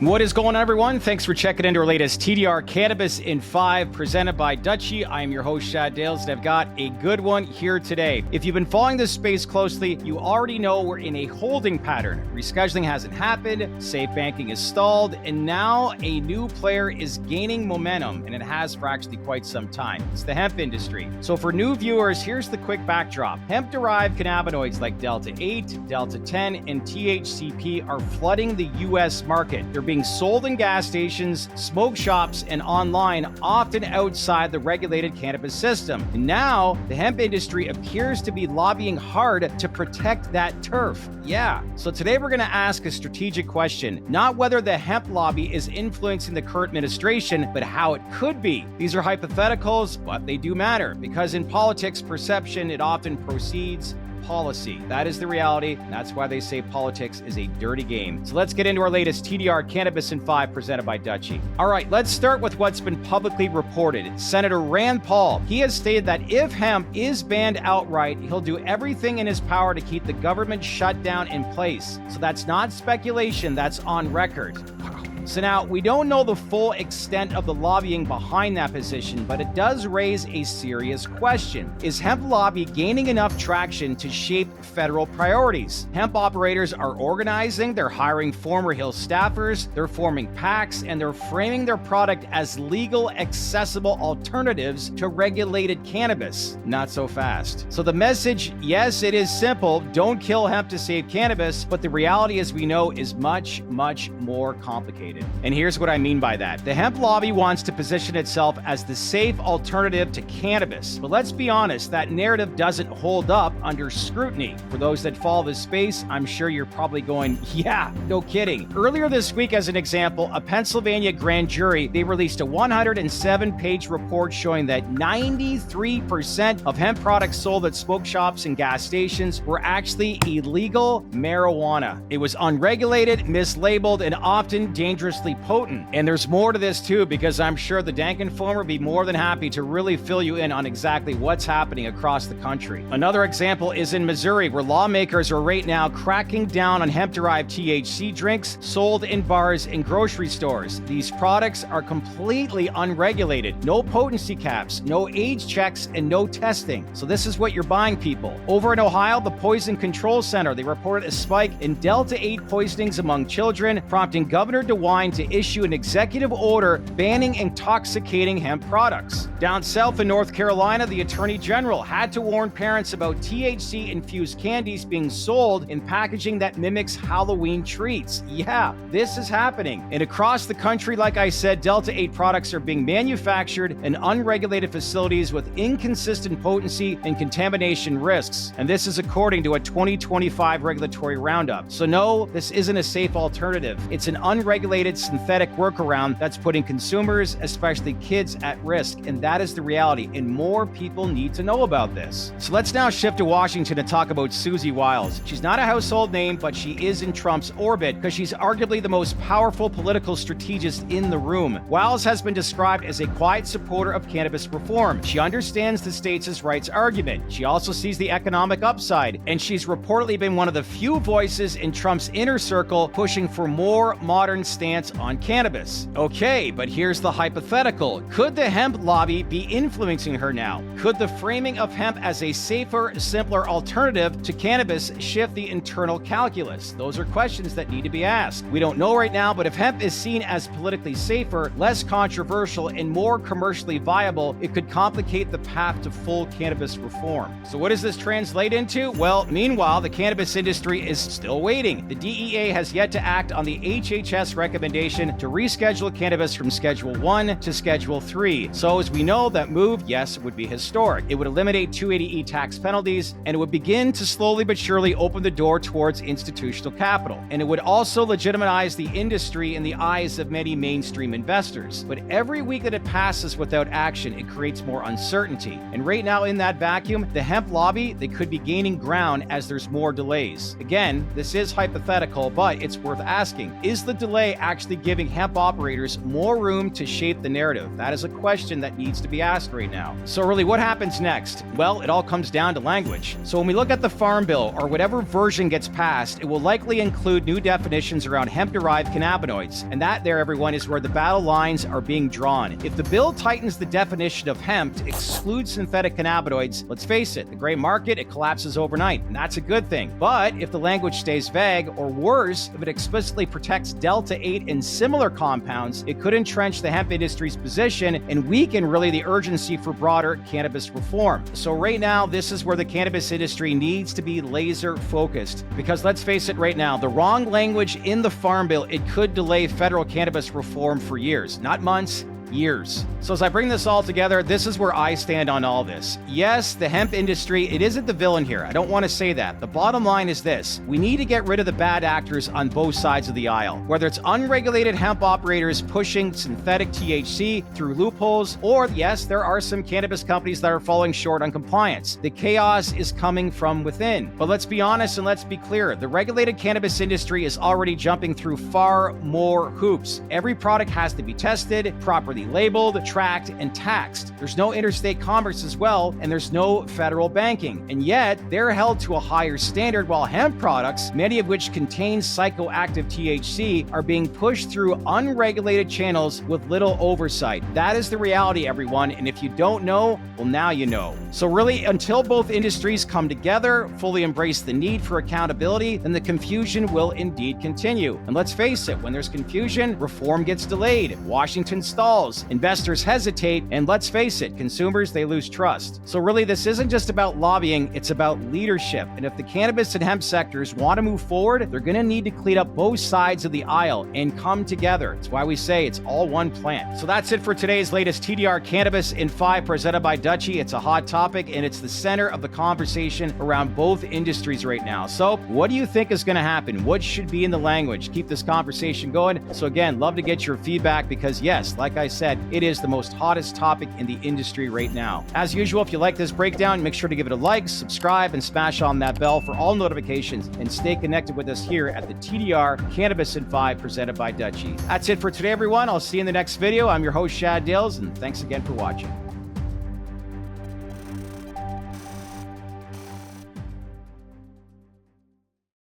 What is going on, everyone? Thanks for checking into our latest TDR Cannabis in 5 presented by Dutchie. I am your host, Shad Dales, and I've got a good one here today. If you've been following this space closely, you already know we're in a holding pattern. Rescheduling hasn't happened, safe banking is stalled, and now a new player is gaining momentum, and it has for actually quite some time. It's the hemp industry. So for new viewers, here's the quick backdrop. Hemp-derived cannabinoids like Delta-8, Delta-10, and THCP are flooding the U.S. market. They're being sold in gas stations, smoke shops, and online, often outside the regulated cannabis system. And now, the hemp industry appears to be lobbying hard to protect that turf. Yeah. So today we're going to ask a strategic question, not whether the hemp lobby is influencing the current administration, but how it could be. These are hypotheticals, but they do matter, because in politics, perception, it often precedes policy. That is the reality. That's why they say politics is a dirty game. So let's get into our latest TDR Cannabis in 5 presented by Dutchie. All right, let's start with what's been publicly reported. Senator Rand Paul, he has stated that if hemp is banned outright, he'll do everything in his power to keep the government shutdown in place. So that's not speculation, that's on record. So now, we don't know the full extent of the lobbying behind that position, but it does raise a serious question. Is hemp lobby gaining enough traction to shape federal priorities? Hemp operators are organizing, they're hiring former Hill staffers, they're forming PACs, and they're framing their product as legal, accessible alternatives to regulated cannabis. Not so fast. So the message, yes, it is simple, don't kill hemp to save cannabis, but the reality, as we know, is much, much more complicated. And here's what I mean by that. The hemp lobby wants to position itself as the safe alternative to cannabis. But let's be honest, that narrative doesn't hold up under scrutiny. For those that follow this space, I'm sure you're probably going, yeah, no kidding. Earlier this week, as an example, a Pennsylvania grand jury, they released a 107-page report showing that 93% of hemp products sold at smoke shops and gas stations were actually illegal marijuana. It was unregulated, mislabeled, and often dangerously potent. And there's more to this too, because I'm sure the Dank Informer would be more than happy to really fill you in on exactly what's happening across the country. Another example is in Missouri, where lawmakers are right now cracking down on hemp-derived THC drinks sold in bars and grocery stores. These products are completely unregulated. No potency caps, no age checks, and no testing. So this is what you're buying, people. Over in Ohio, the Poison Control Center, they reported a spike in Delta-8 poisonings among children, prompting Governor DeWine to issue an executive order banning intoxicating hemp products. Down south in North Carolina, the Attorney General had to warn parents about THC-infused candies being sold in packaging that mimics Halloween treats. Yeah, this is happening. And across the country, like I said, Delta-8 products are being manufactured in unregulated facilities with inconsistent potency and contamination risks. And this is according to a 2025 regulatory roundup. So no, this isn't a safe alternative. It's an unregulated synthetic workaround that's putting consumers, especially kids, at risk. And that is the reality. And more people need to know about this. So let's now shift to Washington and talk about Susie Wiles. She's not a household name, but she is in Trump's orbit because she's arguably the most powerful political strategist in the room. Wiles has been described as a quiet supporter of cannabis reform. She understands the states' rights argument. She also sees the economic upside. And she's reportedly been one of the few voices in Trump's inner circle pushing for more modern stance on cannabis. Okay, but here's the hypothetical. Could the hemp lobby be influencing her now? Could the framing of hemp as a safer, simpler alternative to cannabis shift the internal calculus? Those are questions that need to be asked. We don't know right now, but if hemp is seen as politically safer, less controversial, and more commercially viable, it could complicate the path to full cannabis reform. So what does this translate into? Well, meanwhile, the cannabis industry is still waiting. The DEA has yet to act on the HHS recommendation to reschedule cannabis from Schedule 1 to Schedule 3. So as we know, that move, yes, would be historic. It would eliminate 280E tax penalties, and it would begin to slowly but surely open the door towards institutional capital. And it would also legitimize the industry in the eyes of many mainstream investors. But every week that it passes without action, it creates more uncertainty. And right now in that vacuum, the hemp lobby, they could be gaining ground as there's more delays. Again, this is hypothetical, but it's worth asking. Is the delay actually actually giving hemp operators more room to shape the narrative? That is a question that needs to be asked right now. So really, what happens next? Well, it all comes down to language. So when we look at the Farm Bill, or whatever version gets passed, it will likely include new definitions around hemp-derived cannabinoids. And that there, everyone, is where the battle lines are being drawn. If the bill tightens the definition of hemp to exclude synthetic cannabinoids, let's face it, the gray market, it collapses overnight, and that's a good thing. But if the language stays vague, or worse, if it explicitly protects Delta-8 and similar compounds, it could entrench the hemp industry's position and weaken really the urgency for broader cannabis reform. So right now, this is where the cannabis industry needs to be laser focused. Because let's face it right now, the wrong language in the Farm Bill, it could delay federal cannabis reform for years, not months, years. So as I bring this all together, this is where I stand on all this. Yes, the hemp industry, it isn't the villain here. I don't want to say that. The bottom line is this: we need to get rid of the bad actors on both sides of the aisle. Whether it's unregulated hemp operators pushing synthetic THC through loopholes, or yes, there are some cannabis companies that are falling short on compliance. The chaos is coming from within. But let's be honest and let's be clear. The regulated cannabis industry is already jumping through far more hoops. Every product has to be tested, properly labeled, tracked, and taxed. There's no interstate commerce as well, and there's no federal banking. And yet, they're held to a higher standard, while hemp products, many of which contain psychoactive THC, are being pushed through unregulated channels with little oversight. That is the reality, everyone, and if you don't know, well, now you know. So really, until both industries come together, fully embrace the need for accountability, then the confusion will indeed continue. And let's face it, when there's confusion, reform gets delayed, Washington stalls, investors hesitate, and let's face it, consumers, they lose trust. So really, this isn't just about lobbying, it's about leadership. And if the cannabis and hemp sectors want to move forward, they're going to need to clean up both sides of the aisle and come together. It's why we say it's all one plant. So that's it for today's latest TDR Cannabis in 5 presented by Dutchie. It's a hot topic, and it's the center of the conversation around both industries right now. So what do you think is going to happen? What should be in the language? Keep this conversation going. So again, love to get your feedback, because yes, like I said, it is the most hottest topic in the industry right now. As usual, if you like this breakdown, make sure to give it a like, subscribe, and smash on that bell for all notifications, and stay connected with us here at the TDR Cannabis in 5 presented by Dutchie. That's it for today, everyone. I'll see you in the next video. I'm your host, Shad Dales, and thanks again for watching.